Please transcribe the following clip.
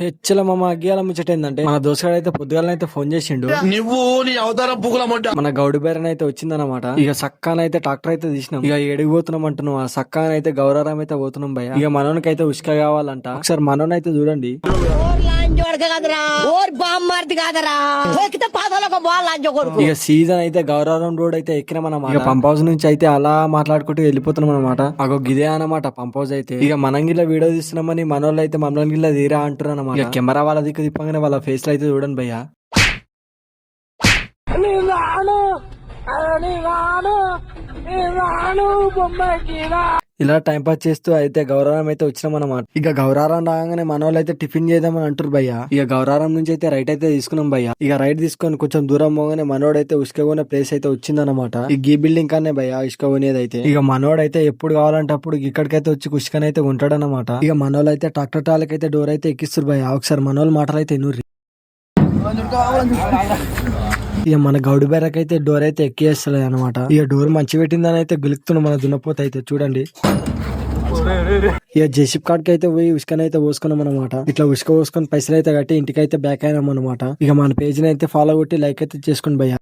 హెచ్చల మామ అగ్గియాల ముచ్చట ఏందంటే మన దోసగాడు అయితే పొద్దుగాలనైతే ఫోన్ చేసిండు. నువ్వు నీ అవతారం పుగులమంట. మన గౌడు బేరన్ అయితే వచ్చిందనమాట. ఇక సక్కానైతే ట్రాక్టర్ అయితే తీసినాం. ఇక ఏడికి పోతున్నాం అంటున్నాం. ఆ సక్కానైతే గౌరారం అయితే పోతున్నాం భయ. ఇక మనోనికైతే ఉసుక కావాలంట. ఒకసారి మనోనైతే చూడండి. ఇక సీజన్ అయితే గౌరవం రోడ్ అయితే ఎక్కినాం అన్నమాట. ఇక పంప్ హౌస్ నుంచి అయితే అలా మాట్లాడుకుంటూ వెళ్ళిపోతున్నాం అనమాట. అగో గిదే అనమాట పంప్ హౌస్ అయితే. ఇక మనం గిల్ల వీడియో తీస్తున్నామని మనోళ్ళు అయితే మనోళ్ళు గిల్ల తీరా అంటారు అనమాట. ఇక కెమెరా వాళ్ళ దిక్కు తిప్పగానే వాళ్ళ ఫేస్ లో అయితే చూడండి భయ్య. ఇలా టైం పాస్ చేస్తూ అయితే గౌరవం అయితే వచ్చినాం అనమాట. ఇక గౌరారం రాగానే మన వాళ్ళు అయితే టిఫిన్ చేద్దామని అంటారు భయ్య. ఇక గౌరారం నుంచి అయితే రైట్ అయితే తీసుకున్నాం భయ్య. ఇక రైట్ తీసుకొని కొంచెం దూరం పోగానే మనోడు అయితే ఉసుక కొనే ప్లేస్ అయితే వచ్చిందనమాట. ఈ గీ బిల్డింగ్ కానే భయ్య ఉసుక కొనేది అయితే. ఇక మనోడు అయితే ఎప్పుడు కావాలంటే అప్పుడు ఇక్కడికైతే వచ్చి ఉసుకనైతే ఉంటాడనమాట. ఇక మనోళ్ళు అయితే ట్రాక్టర్ టాలకైతే డోర్ అయితే ఎక్కిస్తారు భయ్య. ఒకసారి మనోళ్ళు మాటలు అయితే ఎన్నూరి. ఇక మన గౌడు బేరకైతే డోర్ అయితే ఎక్కియేస్తలేదు అనమాట. ఇక డోర్ మంచి పెట్టిందని అయితే గెలుపుతున్నాం మన దున్నపోత అయితే చూడండి. ఇక జేసిప్ కాడికి అయితే పోయి ఉసుకనైతే పోసుకున్నాం అనమాట. ఇట్లా ఉసుక పోసుకొని పైసలు అయితే కట్టి ఇంటికైతే బ్యాక్ అయినాం అనమాట. ఇక మన పేజ్ అయితే ఫాలో కొట్టి లైక్ అయితే చేసుకోండి భయ్య.